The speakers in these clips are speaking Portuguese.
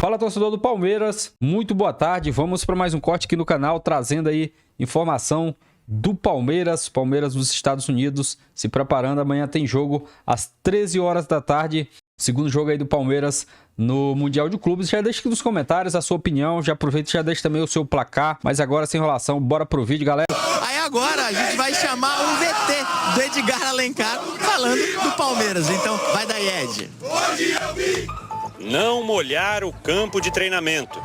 Fala, torcedor do Palmeiras, muito boa tarde. Vamos para mais um corte aqui no canal, trazendo aí informação do Palmeiras. Palmeiras nos Estados Unidos se preparando. Amanhã tem jogo às 13 horas da tarde. Segundo jogo aí do Palmeiras no Mundial de Clubes. Já deixa aqui nos comentários a sua opinião. Já aproveita e já deixa também o seu placar. Mas agora, sem enrolação, bora pro vídeo, galera. Aí agora a gente vai chamar um VT do Edgar Alencar falando do Palmeiras. Então vai daí, Ed. Não molhar o campo de treinamento.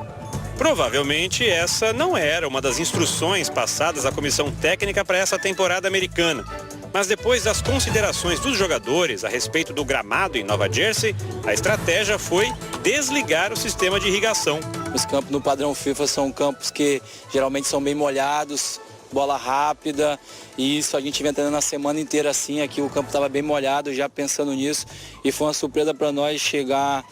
Provavelmente essa não era uma das instruções passadas à comissão técnica para essa temporada americana. Mas depois das considerações dos jogadores a respeito do gramado em Nova Jersey, a estratégia foi desligar o sistema de irrigação. Os campos no padrão FIFA são campos que geralmente são bem molhados, bola rápida, e isso a gente vem treinando a semana inteira assim. Aqui o campo estava bem molhado, já pensando nisso, e foi uma surpresa para nós chegar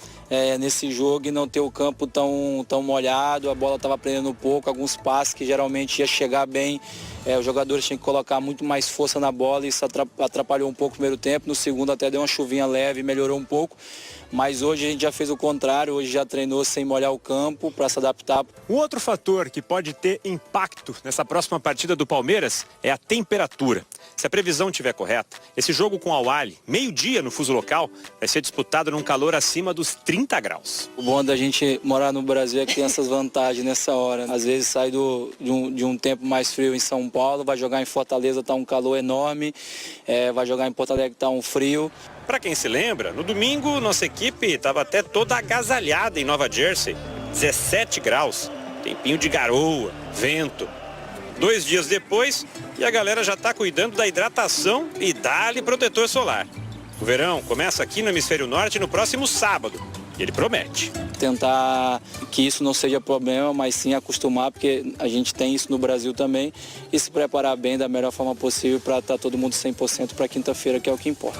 nesse jogo e não ter o campo tão molhado. A bola estava prendendo um pouco, alguns passes que geralmente ia chegar bem. Os jogadores tinham que colocar muito mais força na bola, e isso atrapalhou um pouco o primeiro tempo. No segundo até deu uma chuvinha leve, melhorou um pouco. Mas hoje a gente já fez o contrário, hoje já treinou sem molhar o campo para se adaptar. Um outro fator que pode ter impacto nessa próxima partida do Palmeiras é a temperatura. Se a previsão estiver correta, esse jogo com Al Ahly, meio-dia no fuso local, vai ser disputado num calor acima dos 30 graus. O bom da gente morar no Brasil é que tem essas vantagens nessa hora. Às vezes sai de um tempo mais frio em São Paulo, vai jogar em Fortaleza, tá um calor enorme, vai jogar em Porto Alegre, tá um frio. Para quem se lembra, no domingo nossa equipe estava até toda agasalhada em Nova Jersey, 17 graus, tempinho de garoa, vento. 2 dias depois e a galera já está cuidando da hidratação e dá-lhe protetor solar. O verão começa aqui no Hemisfério Norte no próximo sábado e ele promete. Tentar que isso não seja problema, mas sim acostumar, porque a gente tem isso no Brasil também, e se preparar bem da melhor forma possível para estar todo mundo 100% para quinta-feira, que é o que importa.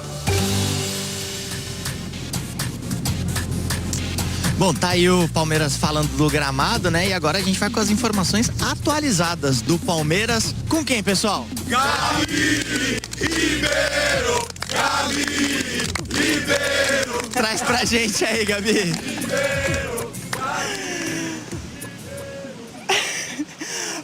Bom, tá aí o Palmeiras falando do gramado, né? E agora a gente vai com as informações atualizadas do Palmeiras. Com quem, pessoal? Gabi Ribeiro! Gabi Ribeiro! Traz pra gente aí, Gabi.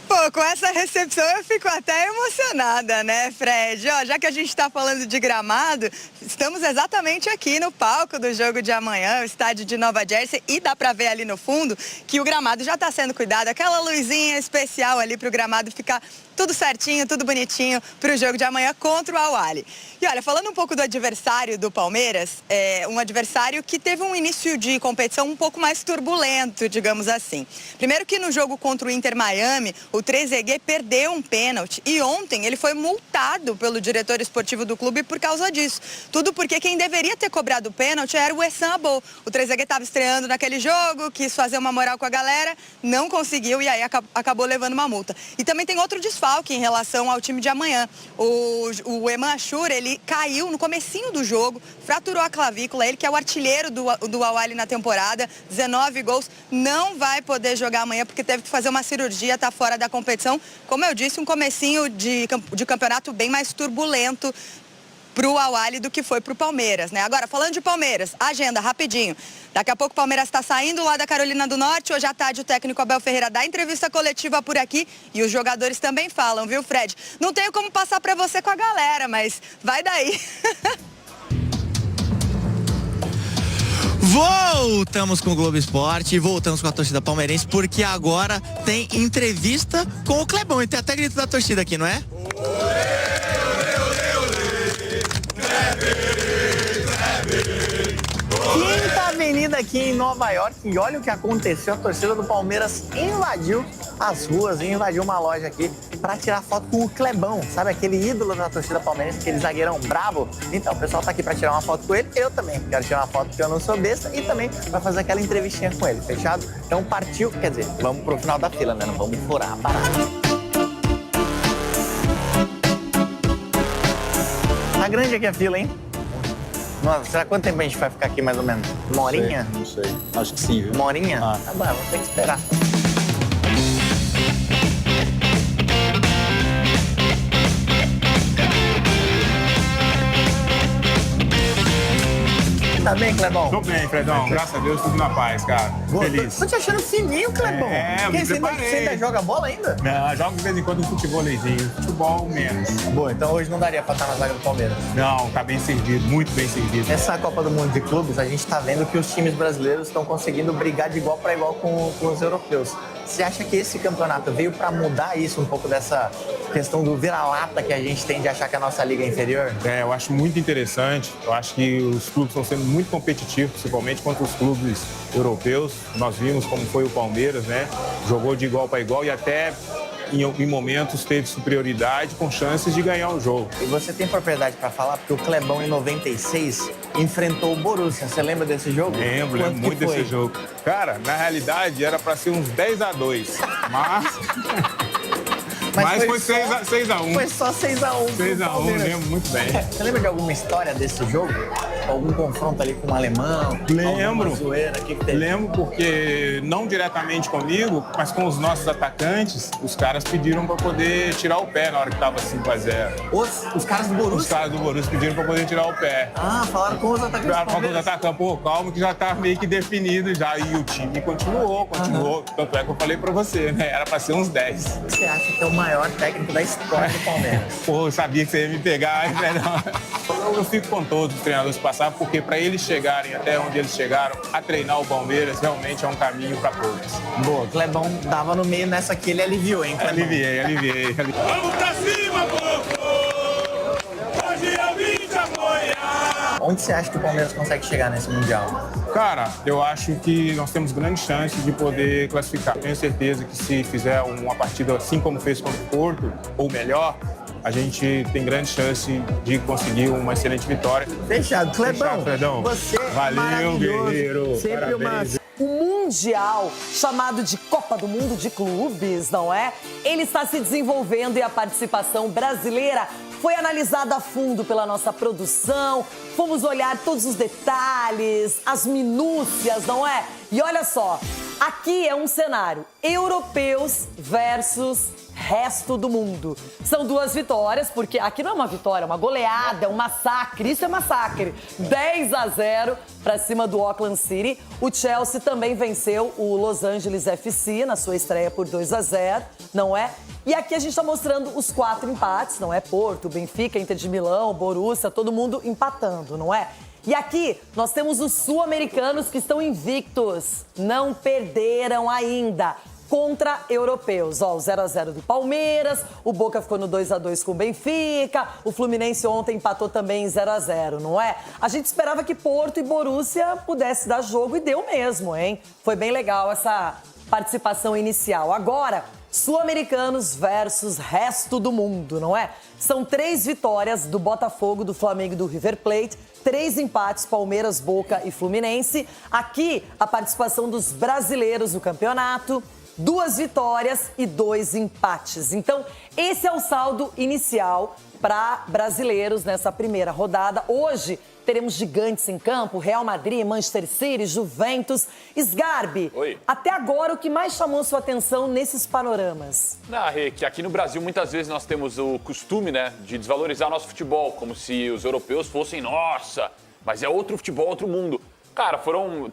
Pô, com essa recepção eu fico até emocionada, né, Fred? Ó, já que a gente tá falando de gramado, estamos exatamente aqui no palco do jogo de amanhã, o estádio de Nova Jersey, e dá pra ver ali no fundo que o gramado já tá sendo cuidado, aquela luzinha especial ali pro gramado ficar tudo certinho, tudo bonitinho pro jogo de amanhã contra o Al Ahly. E olha, falando um pouco do adversário do Palmeiras, um adversário que teve um início de competição um pouco mais turbulento, digamos assim. Primeiro que no jogo contra o Inter Miami, o Trezeguet perdeu um pênalti e ontem ele foi multado pelo diretor esportivo do clube por causa disso. Tudo porque quem deveria ter cobrado o pênalti era o Essam Abo. O Trezeguet estava estreando naquele jogo, quis fazer uma moral com a galera, não conseguiu e aí acabou levando uma multa. E também tem outro desfalque em relação ao time de amanhã. O Eman Ashur, ele caiu no comecinho do jogo, fraturou a clavícula, ele que é o artilheiro do Al Ahly na temporada, 19 gols, não vai poder jogar amanhã porque teve que fazer uma cirurgia, tá fora da competição. Como eu disse, um comecinho de campeonato bem mais turbulento pro Al Ahly do que foi pro Palmeiras, né? Agora, falando de Palmeiras, agenda, rapidinho. Daqui a pouco o Palmeiras está saindo lá da Carolina do Norte. Hoje à tarde o técnico Abel Ferreira dá entrevista coletiva por aqui e os jogadores também falam, viu, Fred? Não tenho como passar para você com a galera, mas vai daí. Voltamos com o Globo Esporte e voltamos com a torcida palmeirense, porque agora tem entrevista com o Clebão. E tem até grito da torcida aqui, não é? Quinta Avenida aqui em Nova York, e olha o que aconteceu, a torcida do Palmeiras invadiu as ruas e invadiu uma loja aqui para tirar foto com o Clebão, sabe aquele ídolo da torcida palmeirense, aquele zagueirão bravo? Então o pessoal tá aqui para tirar uma foto com ele, eu também quero tirar uma foto porque eu não sou besta, e também para fazer aquela entrevistinha com ele, fechado? Então partiu, quer dizer, vamos pro final da fila, né? Não vamos furar a parada. Tá grande aqui a fila, hein? Nossa, será quanto tempo a gente vai ficar aqui mais ou menos? Uma horinha? Não sei. Acho que sim, viu? Uma horinha? Ah. Tá bom, vamos ter que esperar. Tá bem, Clebão? Tô bem, Fredão. Graças a Deus, tudo na paz, cara. Feliz. Tô te achando fininho, Clebão. É, Porque me preparei. você ainda joga bola ainda? Não, jogo de vez em quando um futebolzinho. Futebol menos. Boa, então hoje não daria pra estar na zaga do Palmeiras. Não, tá bem servido, muito bem servido. Nessa Copa do Mundo de Clubes, a gente tá vendo que os times brasileiros estão conseguindo brigar de igual para igual com os europeus. Você acha que esse campeonato veio para mudar isso, um pouco dessa questão do vira-lata que a gente tem de achar que a nossa liga é inferior? É, eu acho muito interessante. Eu acho que os clubes estão sendo muito competitivos, principalmente contra os clubes europeus. Nós vimos como foi o Palmeiras, né? Jogou de igual para igual e até em momentos teve superioridade com chances de ganhar o jogo. E você tem propriedade para falar, porque o Clebão em 96 enfrentou o Borussia. Você lembra desse jogo? Lembro muito desse jogo. Cara, na realidade era para ser uns 10-2, mas foi 6-1. Foi só 6-1. 6-1, lembro muito bem. Você lembra de alguma história desse jogo? Algum confronto ali com o alemão? Lembro. Zoeira, que teve? Lembro porque, não diretamente comigo, mas com os nossos atacantes, os caras pediram para poder tirar o pé na hora que tava 5-0. Os caras do Borussia? Os caras do Borussia pediram para poder tirar o pé. Ah, falaram com os atacantes. Falaram com os atacantes, pô, calma que já tá meio que definido já. E o time continuou. Tanto é que eu falei para você, né? Era para ser uns 10. Você acha que é o maior técnico da história do Palmeiras? Pô, eu sabia que você ia me pegar, hein, Fredão? Eu fico com todos os treinadores que passaram, porque para eles chegarem até onde eles chegaram, a treinar o Palmeiras, realmente é um caminho para poucos. Boa, Clebão dava no meio nessa aqui, ele aliviou, hein, Clebão? Aliviei. Vamos pra cima, povo! Hoje eu vim te apoiar! Onde você acha que o Palmeiras consegue chegar nesse Mundial? Cara, eu acho que nós temos grandes chances de poder classificar. Tenho certeza que se fizer uma partida assim como fez contra o Porto, ou melhor, a gente tem grande chance de conseguir uma excelente vitória. Fechado. Clebão, Fechado, Fredão. você Valeu, guerreiro. Sempre Parabéns. O Mundial, chamado de Copa do Mundo de Clubes, não é? Ele está se desenvolvendo e a participação brasileira foi analisada a fundo pela nossa produção. Fomos olhar todos os detalhes, as minúcias, não é? E olha só, aqui é um cenário: europeus versus resto do mundo. São duas vitórias, porque aqui não é uma vitória, é uma goleada, é um massacre. Isso é massacre. 10-0 para cima do Auckland City. O Chelsea também venceu o Los Angeles FC na sua estreia por 2-0, não é? E aqui a gente está mostrando os 4 empates, não é? Porto, Benfica, Inter de Milão, Borussia, todo mundo empatando, não é? E aqui nós temos os sul-americanos que estão invictos, não perderam ainda contra europeus. Ó, o 0-0 do Palmeiras, o Boca ficou no 2-2 com o Benfica, o Fluminense ontem empatou também em 0-0, não é? A gente esperava que Porto e Borussia pudesse dar jogo e deu mesmo, hein? Foi bem legal essa participação inicial. Agora, sul-americanos versus resto do mundo, não é? São 3 vitórias do Botafogo, do Flamengo e do River Plate, 3 empates, Palmeiras, Boca e Fluminense. Aqui, a participação dos brasileiros no campeonato, 2 vitórias e 2 empates. Então, esse é o saldo inicial para brasileiros nessa primeira rodada. Hoje, teremos gigantes em campo: Real Madrid, Manchester City, Juventus. Sgarbi, Oi. Até agora, o que mais chamou sua atenção nesses panoramas? Rê, que aqui no Brasil muitas vezes nós temos o costume, né, de desvalorizar nosso futebol, como se os europeus fossem, nossa, mas é outro futebol, outro mundo. Cara,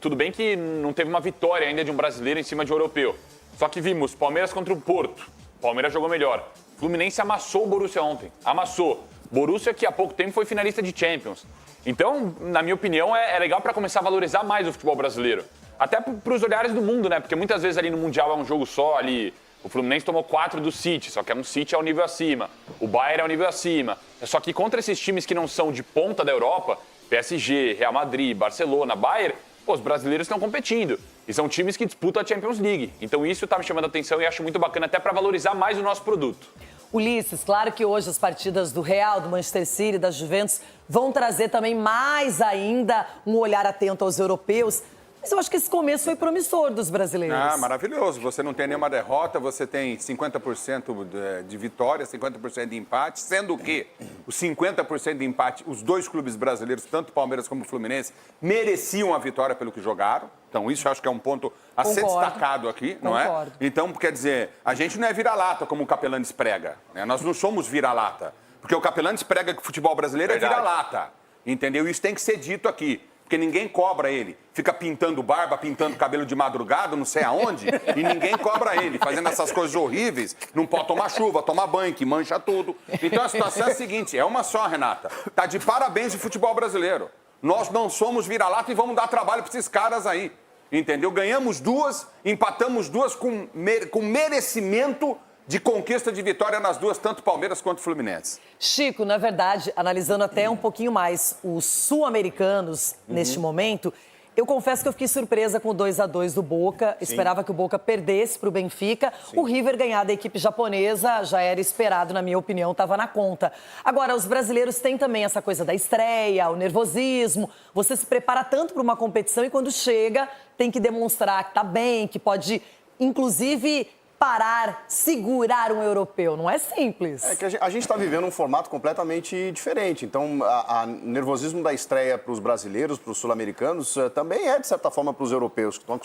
tudo bem que não teve uma vitória ainda de um brasileiro em cima de um europeu. Só que vimos Palmeiras contra o Porto. Palmeiras jogou melhor. Fluminense amassou o Borussia ontem. Amassou. Borussia, que há pouco tempo foi finalista de Champions. Então, na minha opinião, é legal para começar a valorizar mais o futebol brasileiro. Até para os olhares do mundo, né? Porque muitas vezes ali no Mundial é um jogo só, ali o Fluminense tomou 4 do City, só que é um City ao nível acima. O Bayern é ao nível acima. Só que contra esses times que não são de ponta da Europa, PSG, Real Madrid, Barcelona, Bayern, os brasileiros estão competindo. E são times que disputam a Champions League. Então isso está me chamando a atenção e acho muito bacana até para valorizar mais o nosso produto. Ulisses, claro que hoje as partidas do Real, do Manchester City, da Juventus vão trazer também mais ainda um olhar atento aos europeus. Mas eu acho que esse começo foi promissor dos brasileiros. Ah, maravilhoso. Você não tem nenhuma derrota, você tem 50% de vitória, 50% de empate, sendo que os 50% de empate, os 2 clubes brasileiros, tanto o Palmeiras como o Fluminense, mereciam a vitória pelo que jogaram. Então, isso eu acho que é um ponto a ser destacado aqui, não é? Então, quer dizer, a gente não é vira-lata como o Capelanes prega, né? Nós não somos vira-lata, porque o Capelanes prega que o futebol brasileiro é vira-lata, entendeu? Isso tem que ser dito aqui. porque ninguém cobra ele. Fica pintando barba, pintando cabelo de madrugada, não sei aonde, e ninguém cobra ele, fazendo essas coisas horríveis. Não pode tomar chuva, tomar banho, que mancha tudo. Então a situação é a seguinte, é uma só, Renata. Tá de parabéns o futebol brasileiro. Nós não somos vira-lata e vamos dar trabalho para esses caras aí. Entendeu? Ganhamos 2, empatamos 2 com merecimento de conquista de vitória nas duas, tanto Palmeiras quanto Fluminense. Chico, na verdade, analisando até um pouquinho mais os sul-americanos neste momento, eu confesso que eu fiquei surpresa com o 2-2 do Boca. Sim. Esperava que o Boca perdesse para o Benfica. Sim. O River ganhar da equipe japonesa já era esperado, na minha opinião, estava na conta. Agora, os brasileiros têm também essa coisa da estreia, o nervosismo. Você se prepara tanto para uma competição e quando chega tem que demonstrar que está bem, que pode, inclusive, parar, segurar um europeu. Não é simples. É que a gente está vivendo um formato completamente diferente. Então, o nervosismo da estreia para os brasileiros, para os sul-americanos, também é, de certa forma, para os europeus, que estão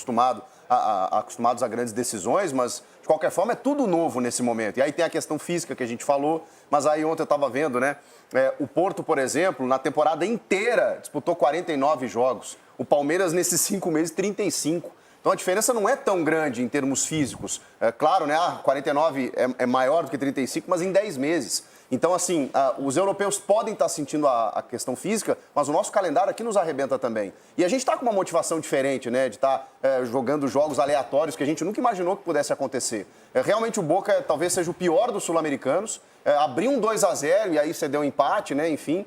acostumados a grandes decisões, mas, de qualquer forma, é tudo novo nesse momento. E aí tem a questão física que a gente falou, mas aí ontem eu estava vendo, né? O Porto, por exemplo, na temporada inteira, disputou 49 jogos. O Palmeiras, nesses 5 meses, 35. Então a diferença não é tão grande em termos físicos. É claro, né? 49 é maior do que 35, mas em 10 meses. Então, assim, os europeus podem estar sentindo a questão física, mas o nosso calendário aqui nos arrebenta também. E a gente está com uma motivação diferente, né? De estar jogando jogos aleatórios que a gente nunca imaginou que pudesse acontecer. Realmente o Boca talvez seja o pior dos sul-americanos. Abriu um 2-0 e aí cedeu um empate, né? Enfim.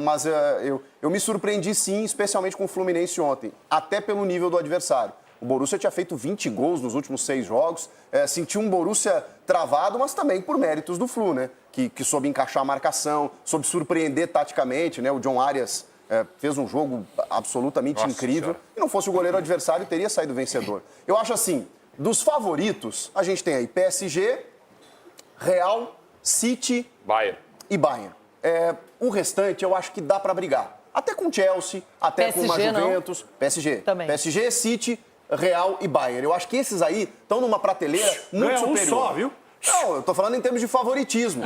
Mas eu me surpreendi sim, especialmente com o Fluminense ontem, até pelo nível do adversário. O Borussia tinha feito 20 gols nos últimos 6 jogos, sentiu um Borussia travado, mas também por méritos do Flu, né? Que soube encaixar a marcação, soube surpreender taticamente, né? O John Arias fez um jogo absolutamente incrível. E não fosse o goleiro adversário, teria saído vencedor. Eu acho assim, dos favoritos, a gente tem aí PSG, Real, City e Bayern. O restante eu acho que dá para brigar. Até com Chelsea, até PSG, com uma Juventus. Não. PSG. Também. PSG, City, Real e Bayern. Eu acho que esses aí estão numa prateleira muito superior. Um só, viu? Não, eu tô falando em termos de favoritismo.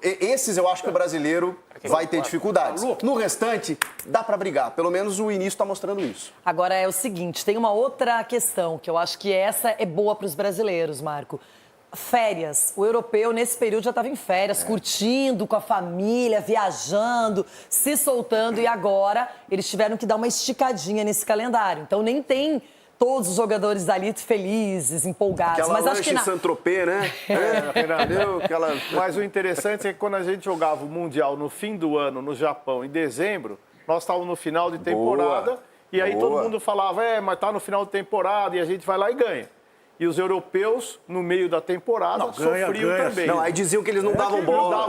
Esses eu acho que o brasileiro vai ter dificuldades. No restante, dá para brigar. Pelo menos o início está mostrando isso. Agora é o seguinte, tem uma outra questão que eu acho que essa é boa para os brasileiros, Marco. Férias. O europeu, nesse período, já estava em férias, curtindo com a família, viajando, se soltando. E agora eles tiveram que dar uma esticadinha nesse calendário. Então nem tem todos os jogadores dali felizes, empolgados. Aquela mas lanche acho que em Saint-Tropez, né? Mas o interessante é que quando a gente jogava o Mundial no fim do ano, no Japão, em dezembro, nós estávamos no final de temporada. E aí todo mundo falava, mas tá no final de temporada e a gente vai lá e ganha. E os europeus, no meio da temporada, sofriam também. Não, aí diziam que eles não davam bola.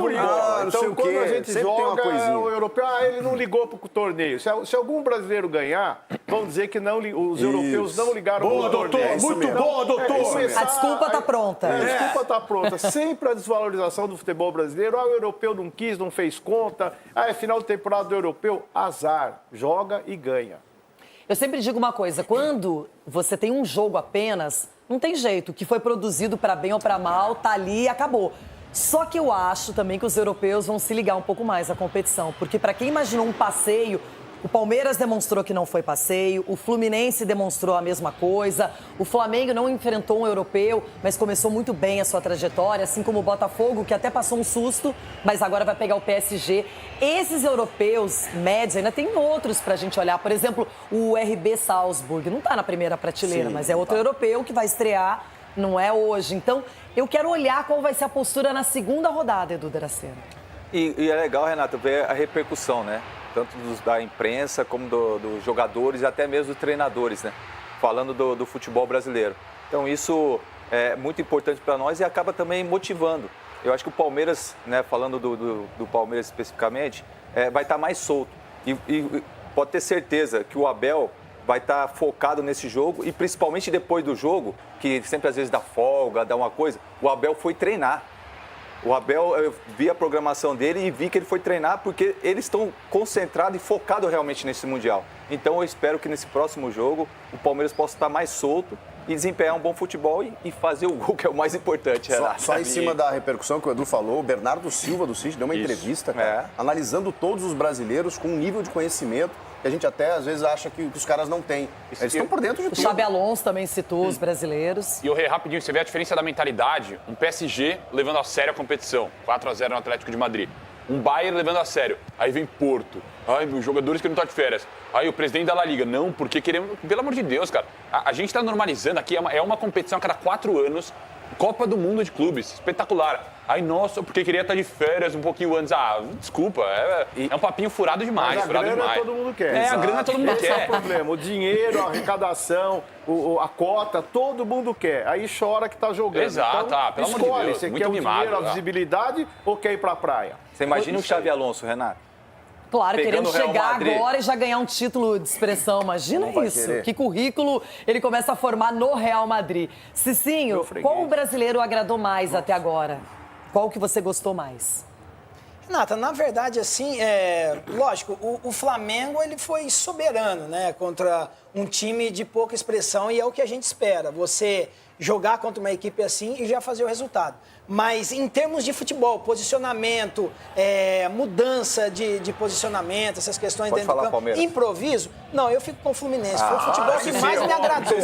Então, quando a gente joga, o europeu, ele não ligou para o torneio. Se algum brasileiro ganhar, vão dizer que não, os europeus não ligaram para o torneio. Muito bom, doutor. A desculpa está pronta. A desculpa está pronta. Sempre a desvalorização do futebol brasileiro. O europeu não quis, não fez conta. É final de temporada do europeu. Azar. Joga e ganha. Eu sempre digo uma coisa, quando você tem um jogo apenas, não tem jeito, o que foi produzido para bem ou para mal, tá ali e acabou. Só que eu acho também que os europeus vão se ligar um pouco mais à competição, porque para quem imaginou um passeio, o Palmeiras demonstrou que não foi passeio, o Fluminense demonstrou a mesma coisa, o Flamengo não enfrentou um europeu, mas começou muito bem a sua trajetória, assim como o Botafogo, que até passou um susto, mas agora vai pegar o PSG. Esses europeus médios, ainda tem outros pra gente olhar, por exemplo, o RB Salzburg, não tá na primeira prateleira, mas é outro europeu que vai estrear, não é hoje. Então, eu quero olhar qual vai ser a postura na segunda rodada, Edu Dracena. E é legal, Renata, ver a repercussão, né? Tanto da imprensa como dos jogadores e até mesmo dos treinadores, né? Falando do futebol brasileiro. Então isso é muito importante para nós e acaba também motivando. Eu acho que o Palmeiras, né, falando do Palmeiras especificamente, vai estar mais solto. E pode ter certeza que o Abel vai estar focado nesse jogo e principalmente depois do jogo, que sempre às vezes dá folga, dá uma coisa, o Abel foi treinar. O Abel, eu vi a programação dele e vi que ele foi treinar porque eles estão concentrados e focados realmente nesse Mundial. Então eu espero que nesse próximo jogo o Palmeiras possa estar mais solto e desempenhar um bom futebol e fazer o gol, que é o mais importante. Só em cima da repercussão que o Edu falou, o Bernardo Silva do City deu uma entrevista, cara, analisando todos os brasileiros com um nível de conhecimento que a gente até às vezes acha que os caras não têm. Eles estão por dentro de O tudo. Xabi Alonso também citou os brasileiros. E o Rei, rapidinho, você vê a diferença da mentalidade. Um PSG levando a sério a competição, 4-0 no Atlético de Madrid. Um Bayern levando a sério. Aí vem Porto. Ai, os jogadores que não estão de férias. Aí o presidente da La Liga. Não, porque queremos... Pelo amor de Deus, cara. A gente está normalizando aqui. É uma competição a cada 4 anos. Copa do Mundo de clubes. Espetacular. Aí, nossa, porque queria estar de férias um pouquinho antes. Ah, desculpa. É um papinho furado demais. Mas a furado grana demais. todo mundo quer. A grana todo mundo Esse quer. é o problema. O dinheiro, a arrecadação, a cota, todo mundo quer. Aí chora que tá jogando. Exato, então, pelo amor de escolhe, Deus, você muito quer mimado, o dinheiro, a tá? visibilidade ou quer ir pra praia? Você imagina o Xabi Alonso, Renato? Claro, Pegando querendo o Real chegar Madrid. agora e já ganhar um título de expressão. Imagina Não vai isso. querer. Que currículo ele começa a formar no Real Madrid. Cicinho, qual brasileiro agradou mais até agora? Qual que você gostou mais? Renata, na verdade, assim, lógico, o Flamengo ele foi soberano, né, contra um time de pouca expressão e é o que a gente espera, você jogar contra uma equipe assim e já fazer o resultado. Mas em termos de futebol, posicionamento, mudança de posicionamento, essas questões Pode dentro falar, do campo, Palmeiras. improviso, não, eu fico com o Fluminense. Foi o futebol que mais me agradou.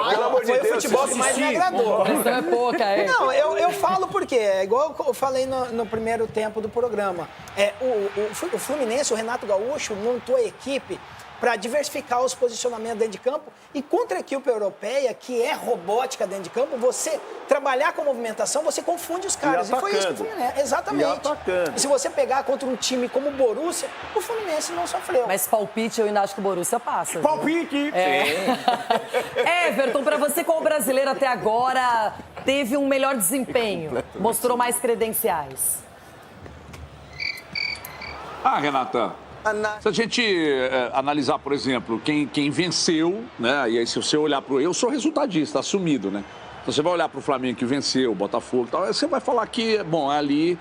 pelo amor de Foi o Deus, futebol que mais me agradou. Isso é pouca, hein? Não, eu falo porque, é igual eu falei no primeiro tempo do programa. O Fluminense, o Renato Gaúcho, montou a equipe para diversificar os posicionamentos dentro de campo. E contra a equipe europeia, que é robótica dentro de campo, você trabalhar com movimentação, você confunde os caras. E, foi isso que o Fluminense. Exatamente. E atacando. E se você pegar contra um time como o Borussia, o Fluminense não sofreu. Mas palpite, eu ainda acho que o Borussia passa. viu? Palpite! Everton, pra você, qual brasileiro até agora teve um melhor desempenho? Mostrou mais credenciais? Renata, se a gente analisar, por exemplo, quem venceu, né? E aí se você olhar para eu sou resultadista, assumido, né? Então você vai olhar para o Flamengo que venceu, o Botafogo e tal, aí você vai falar que, bom, ali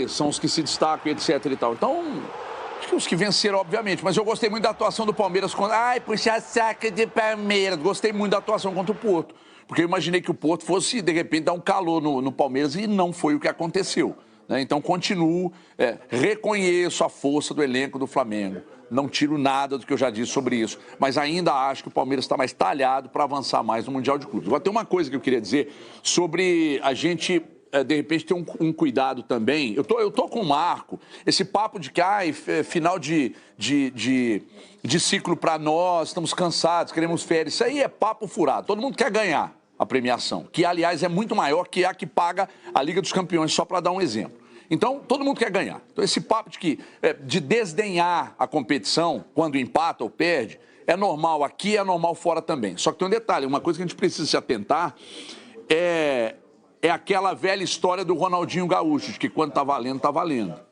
são os que se destacam, etc e tal. Então, acho que os que venceram, obviamente, mas eu gostei muito da atuação do Palmeiras contra... Ai, puxa saca de Palmeiras. Gostei muito da atuação contra o Porto, porque eu imaginei que o Porto fosse, de repente, dar um calor no Palmeiras e não foi o que aconteceu. Então, continuo, reconheço a força do elenco do Flamengo. Não tiro nada do que eu já disse sobre isso. Mas ainda acho que o Palmeiras está mais talhado para avançar mais no Mundial de Clubes. Agora, tem uma coisa que eu queria dizer sobre a gente, de repente, ter um cuidado também. Eu tô com o Marco. Esse papo de que, final de ciclo para nós, estamos cansados, queremos férias. Isso aí é papo furado. Todo mundo quer ganhar a premiação, que, aliás, é muito maior que a que paga a Liga dos Campeões, só para dar um exemplo. Então, todo mundo quer ganhar. Então, esse papo de desdenhar a competição quando empata ou perde, é normal aqui, é normal fora também. Só que tem um detalhe, uma coisa que a gente precisa se atentar é aquela velha história do Ronaldinho Gaúcho, de que quando tá valendo,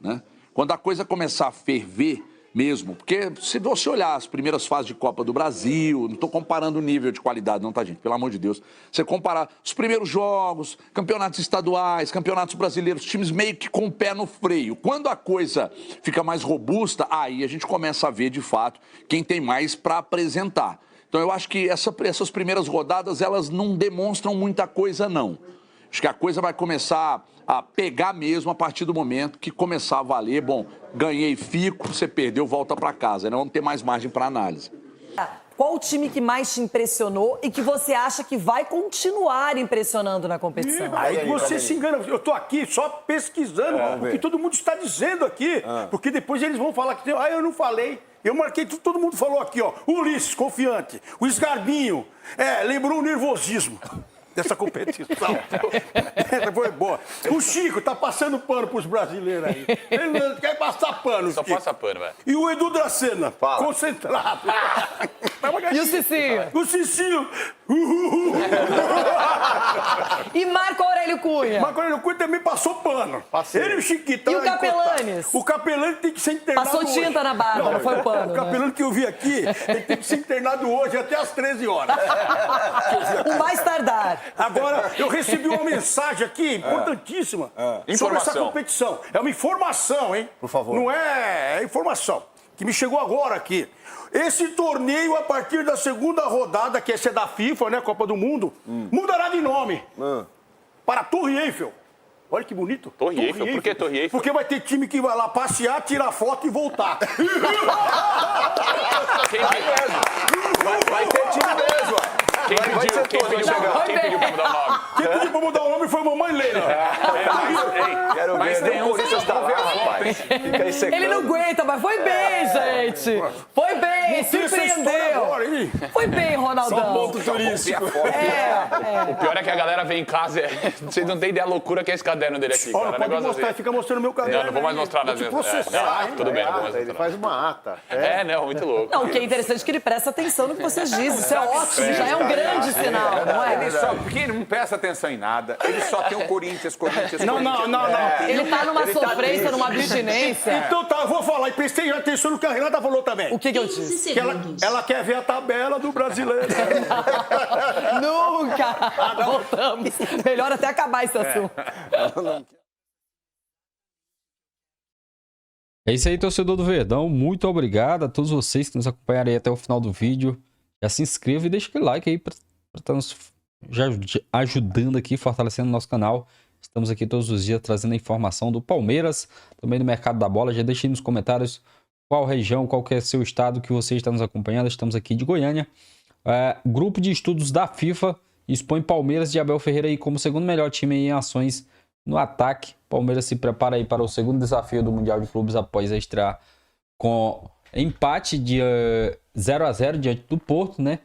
né? Quando a coisa começar a ferver mesmo, porque se você olhar as primeiras fases de Copa do Brasil, não estou comparando o nível de qualidade não, tá, gente? Pelo amor de Deus. Você comparar os primeiros jogos, campeonatos estaduais, campeonatos brasileiros, times meio que com o pé no freio. Quando a coisa fica mais robusta, aí a gente começa a ver, de fato, quem tem mais para apresentar. Então, eu acho que essas primeiras rodadas, elas não demonstram muita coisa, não. Acho que a coisa vai começar a pegar mesmo a partir do momento que começar a valer. Bom, ganhei, fico, você perdeu, volta para casa. Não tem mais margem para análise. Qual o time que mais te impressionou e que você acha que vai continuar impressionando na competição? Aí você se engana. Eu estou aqui só pesquisando o que todo mundo está dizendo aqui. Porque depois eles vão falar que eu não falei. Eu marquei tudo, todo mundo falou aqui, ó. O Ulisses, confiante. O Esgarbinho. Lembrou o nervosismo dessa competição. Essa foi boa. O Chico tá passando pano pros brasileiros aí. Ele não quer passar pano, Só Chico. passa pano, velho. E o Edu Dracena, concentrado. E o Cicinho? O Cicinho. E Marco Aurélio Cunha? Marco Aurélio Cunha também passou pano. Ele e o Chiquitão. E o Capelanes? O Capelani tem que ser internado Passou hoje. tinta na barba, não foi pano, O Capelani que eu vi aqui, ele tem que ser internado hoje até às 13 horas. O mais tardar. Agora, eu recebi uma mensagem aqui, importantíssima, sobre essa competição. É uma informação, hein? Por favor. Não é informação, que me chegou agora aqui. Esse torneio, a partir da segunda rodada, que esse é da FIFA, né, Copa do Mundo, mudará de nome para Torre Eiffel. Olha que bonito. Torre Eiffel. Por que Torre Eiffel? Porque vai ter time que vai lá passear, tirar foto e voltar. Vai ter time mesmo. Quem pediu pra mudar o nome? Quem pediu pra mudar o nome foi a mamãe Leila. Quero Mas ver, tem nem o uns Corinthians tá lá, rapaz. Fica aí secando. Ele não aguenta, mas foi bem, gente. Foi bem, surpreendeu. Foi bem, Ronaldão. Só ponto turístico. O pior é que a galera vem em casa. Vocês não têm ideia da loucura que é esse caderno dele aqui. Olha, Cara. pode Negócio mostrar, assim. fica mostrando meu caderno. Não vou mais mostrar nas minhas. Tudo bem, não vou mais Ele mostrar. faz uma ata. Não, muito louco. Não, o que é interessante é que ele presta atenção no que vocês dizem. Isso é ótimo, já é um grande sinal, não é? Porque ele não presta atenção em nada. Ele só tem o Corinthians. Não. Ele tá numa sofrência, numa abstinência. Então tá, eu vou falar e prestei atenção no que a Renata falou também. O que eu disse? Que ela quer ver a tabela do brasileiro. Nunca! Voltamos. Melhor até acabar esse assunto. É isso aí, torcedor do Verdão. Muito obrigado a todos vocês que nos acompanharam aí até o final do vídeo. Já se inscreva e deixa aquele like aí para estar nos já ajudando aqui, fortalecendo o nosso canal. Estamos aqui todos os dias trazendo a informação do Palmeiras, também do mercado da bola. Já deixe aí nos comentários qual região, qual que é seu estado que você está nos acompanhando. Estamos aqui de Goiânia. Grupo de estudos da FIFA expõe Palmeiras de Abel Ferreira aí como o segundo melhor time em ações no ataque. Palmeiras se prepara aí para o segundo desafio do Mundial de Clubes após a estreia com empate de 0-0 diante do Porto, né?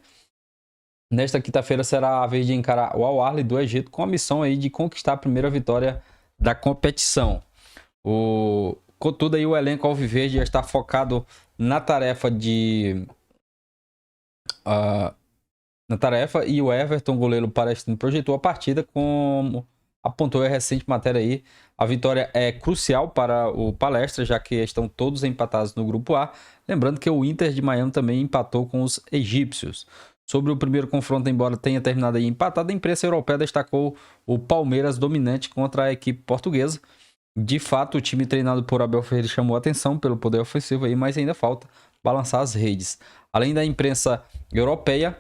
Nesta quinta-feira será a vez de encarar o Al Ahly do Egito com a missão aí de conquistar a primeira vitória da competição. Contudo, aí o elenco alviverde já está focado na tarefa e o Everton, goleiro palestino, projetou a partida como apontou a recente matéria aí. A vitória é crucial para o Palestra, já que estão todos empatados no grupo A. Lembrando que o Inter de Miami também empatou com os egípcios. Sobre o primeiro confronto, embora tenha terminado aí empatado, a imprensa europeia destacou o Palmeiras dominante contra a equipe portuguesa. De fato, o time treinado por Abel Ferreira chamou a atenção pelo poder ofensivo aí, mas ainda falta balançar as redes. Além da imprensa europeia,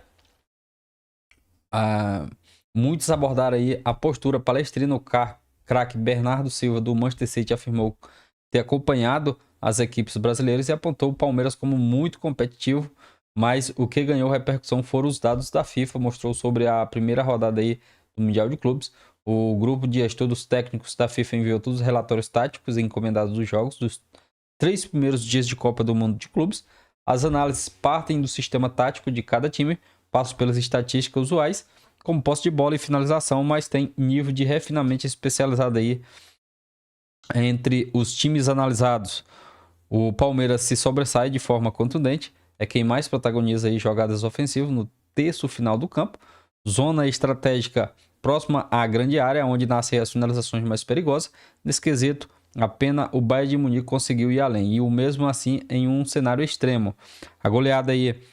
muitos abordaram aí a postura palestrina. O craque Bernardo Silva do Manchester City afirmou ter acompanhado as equipes brasileiras e apontou o Palmeiras como muito competitivo, mas o que ganhou repercussão foram os dados da FIFA, mostrou sobre a primeira rodada aí do Mundial de Clubes. O grupo de estudos técnicos da FIFA enviou todos os relatórios táticos encomendados dos jogos dos 3 primeiros dias de Copa do Mundo de Clubes. As análises partem do sistema tático de cada time, passam pelas estatísticas usuais, como posse de bola e finalização, mas tem nível de refinamento especializado aí entre os times analisados. O Palmeiras se sobressai de forma contundente, é quem mais protagoniza aí jogadas ofensivas no terço final do campo, zona estratégica próxima à grande área, onde nascem as finalizações mais perigosas. Nesse quesito, apenas o Bayern de Munique conseguiu ir além, e o mesmo assim em um cenário extremo. A goleada aí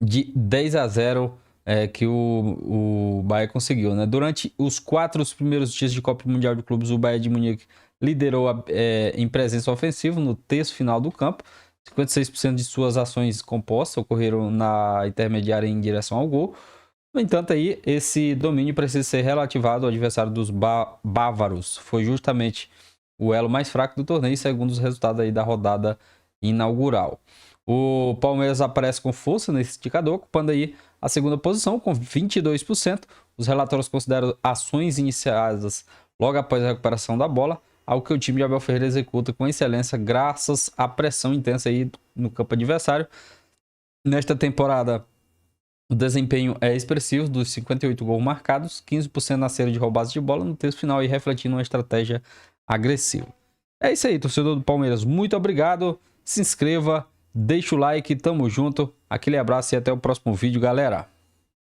de 10-0 que o Bayern conseguiu, né? Durante os 4 primeiros dias de Copa Mundial de Clubes, o Bayern de Munique liderou em presença ofensiva no terço final do campo. 56% de suas ações compostas ocorreram na intermediária em direção ao gol. No entanto, aí, esse domínio precisa ser relativado ao adversário dos bávaros. Foi justamente o elo mais fraco do torneio, segundo os resultados aí da rodada inaugural. O Palmeiras aparece com força nesse indicador, ocupando aí a segunda posição com 22%. Os relatórios consideram ações iniciadas logo após a recuperação da bola, algo que o time de Abel Ferreira executa com excelência graças à pressão intensa aí no campo adversário. Nesta temporada, o desempenho é expressivo. Dos 58 gols marcados, 15% nasceram de roubadas de bola no terço final e refletindo uma estratégia agressiva. É isso aí, torcedor do Palmeiras. Muito obrigado. Se inscreva, deixa o like, tamo junto. Aquele abraço e até o próximo vídeo, galera.